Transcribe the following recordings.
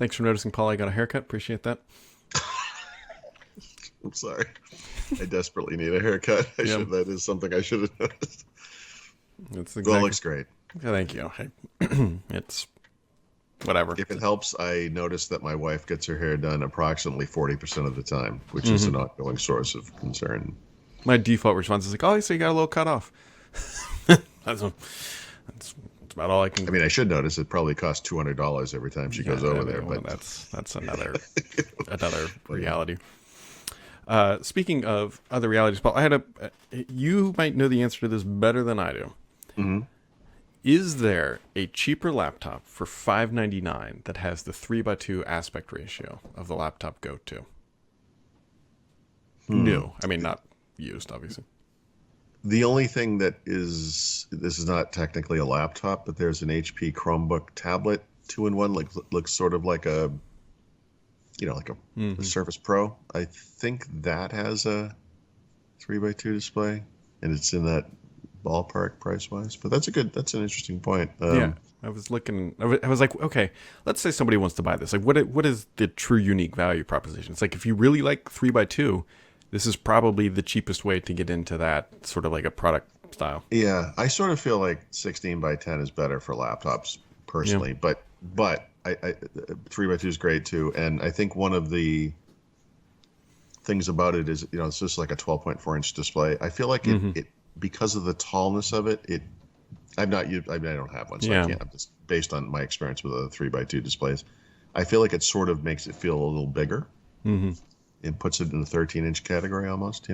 Thanks for noticing, Paul. I got a haircut. Appreciate that. I'm sorry. I desperately need a haircut. Yep. That is something I should have noticed. It's Well, exactly. it looks great. Thank you. It's whatever. If it helps, I noticed that my wife gets her hair done approximately 40% of the time, which is an ongoing source of concern. My default response is like, "Oh, so you got a little cut off." that's about all I can. I mean, I should notice it probably costs $200 every time she goes over there, but that's another reality. Speaking of other realities, Paul, I had you might know the answer to this better than I do. Mm-hmm. Is there a cheaper laptop for $599 that has the 3:2 aspect ratio of the laptop Go 2? New. I mean, not used, obviously. The only thing that is, this is not technically a laptop, but there's an HP Chromebook tablet 2-in-1, looks sort of like a, a Surface Pro. I think that has a 3:2 display, and it's in that ballpark price wise. But that's an interesting point. Yeah, I was looking. I was like, okay, let's say somebody wants to buy this. Like, what is the true unique value proposition? It's like if you really like 3:2, this is probably the cheapest way to get into that sort of like a product style. Yeah, I sort of feel like 16:10 is better for laptops personally, but I 3:2 is great too, and I think one of the things about it is it's just like a 12.4-inch display. I feel like it because of the tallness of it. I've not used. I mean, I don't have one, so I can't. Just based on my experience with the 3:2 displays, I feel like it sort of makes it feel a little bigger. Mm-hmm. It puts it in the 13-inch category almost,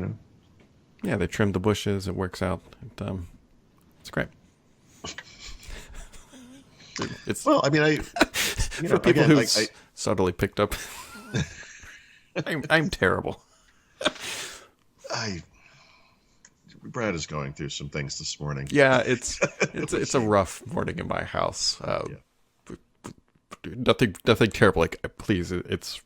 Yeah, they trimmed the bushes. It works out. It's great. Well, I mean, for people who subtly picked up, I'm terrible. Brad is going through some things this morning. Yeah, it's a rough morning in my house. Nothing terrible. Like, please, it's.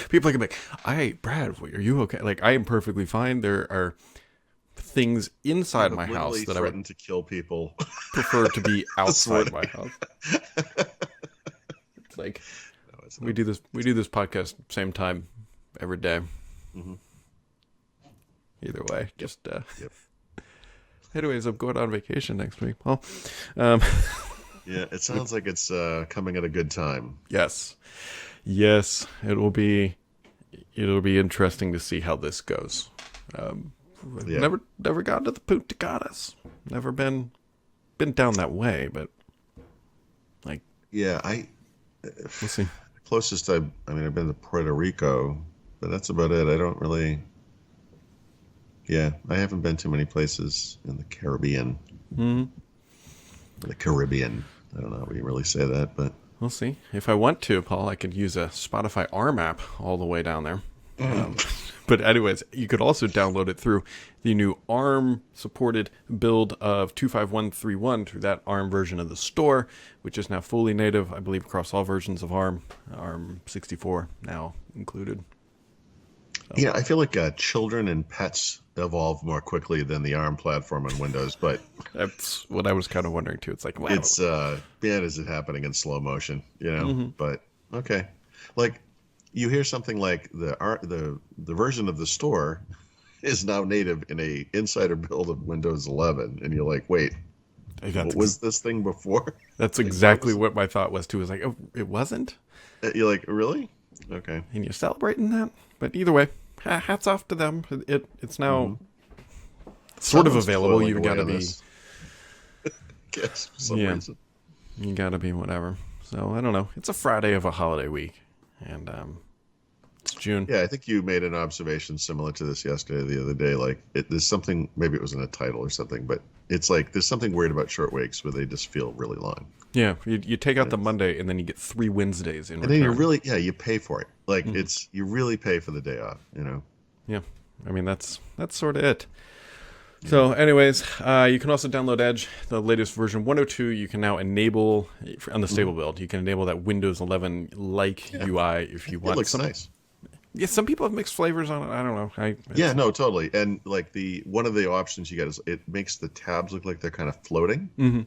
People are like, Brad, are you okay? Like, I am perfectly fine. There are things inside my house that I would to kill people. Prefer to be outside my house. It's like we do this podcast same time every day. Mm-hmm. Either way, just. Anyways, I'm going on vacation next week. Well, yeah, it sounds like it's coming at a good time. Yes, it'll be interesting to see how this goes. Never gotten to the Punta Canas. Never been down that way, but like we'll see. Closest I've been to Puerto Rico, but that's about it. I don't really. Yeah, I haven't been to many places in the Caribbean. Mm-hmm. The Caribbean. I don't know how we really say that, but. We'll see. If I want to, Paul, I could use a Spotify ARM app all the way down there. But anyways, you could also download it through the new ARM-supported build of 25131 through that ARM version of the store, which is now fully native, I believe, across all versions of ARM. ARM 64 now included. So. I feel like children and pets evolve more quickly than the ARM platform on Windows, but that's what I was kind of wondering too. It's like, wow, it's man, is it happening in slow motion? But okay, like you hear something like the version of the store is now native in a insider build of Windows 11, and you're like, wait, what was this thing before? That's exactly what my thought was too. It was like, oh, it wasn't. You're like, really? Okay. And you're celebrating that? But either way, hats off to them. It's now sort of available. You've got to be. Guess for some reason. You got to be whatever. So I don't know. It's a Friday of a holiday week, and it's June. Yeah, I think you made an observation similar to this yesterday, the other day. Like, there's something. Maybe it was in a title or something, but it's like there's something weird about short weeks where they just feel really long. Yeah, you take out the Monday and then you get 3 Wednesdays in return. And then you pay for it. Like you really pay for the day off, Yeah, I mean that's sort of it. Yeah. So, anyways, you can also download Edge, the latest version 102. You can now enable on the stable build. You can enable that Windows 11 like UI if you want. It looks nice. Yeah, some people have mixed flavors on it. I don't know. No, totally. And like one of the options you get is it makes the tabs look like they're kind of floating. Mm-hmm.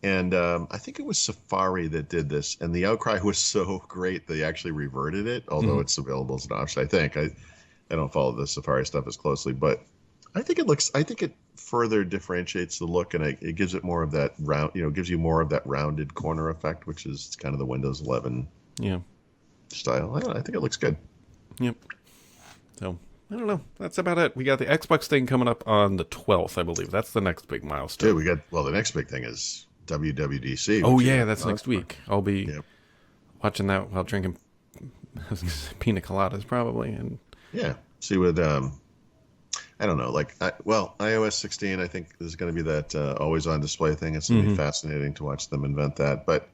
And I think it was Safari that did this, and the outcry was so great they actually reverted it, although it's available as an option. I think I don't follow the Safari stuff as closely, but I think it further differentiates the look, and it gives it more of that round, gives you more of that rounded corner effect, which is kind of the Windows 11 style. I don't know, I think it looks good. Yep. So I don't know. That's about it. We got the Xbox thing coming up on the 12th, I believe. That's the next big milestone. Dude, the next big thing is WWDC. Oh yeah, that's next week. I'll be watching that while drinking pina coladas probably, and see what I don't know, iOS 16 I think is going to be that always on display thing. It's going to be fascinating to watch them invent that, but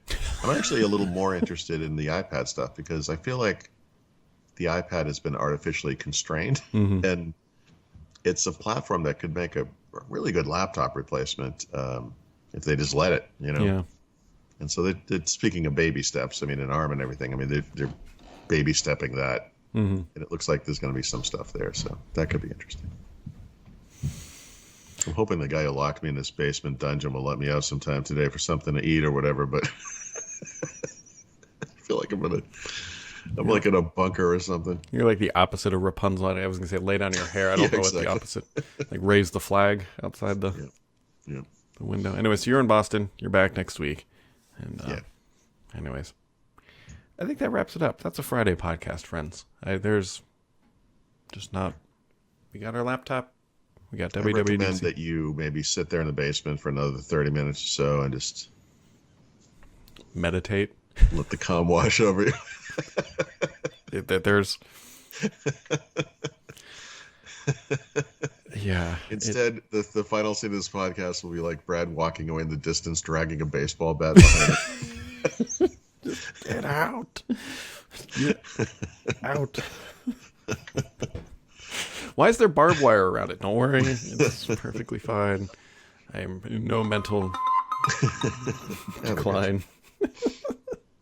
I'm actually a little more interested in the iPad stuff because I feel like the iPad has been artificially constrained, and it's a platform that could make a really good laptop replacement if they just let it, Yeah. And so speaking of baby steps, I mean, in ARM and everything, I mean, they're baby stepping that, and it looks like there's going to be some stuff there, so that could be interesting. I'm hoping the guy who locked me in this basement dungeon will let me out sometime today for something to eat or whatever, but I feel like I'm like in a bunker or something. You're like the opposite of Rapunzel. I was going to say lay down your hair. I don't know what the opposite. Like raise the flag outside the window. Anyway, so you're in Boston. You're back next week. And anyways, I think that wraps it up. That's a Friday podcast, friends. There's just not. We got our laptop. We got WWDC. I recommend that you maybe sit there in the basement for another 30 minutes or so and just meditate. Let the calm wash over you. There's Instead, the final scene of this podcast will be like Brad walking away in the distance, dragging a baseball bat behind him. Get out! Get out! Why is there barbed wire around it? Don't worry, it's perfectly fine. I am in no mental decline.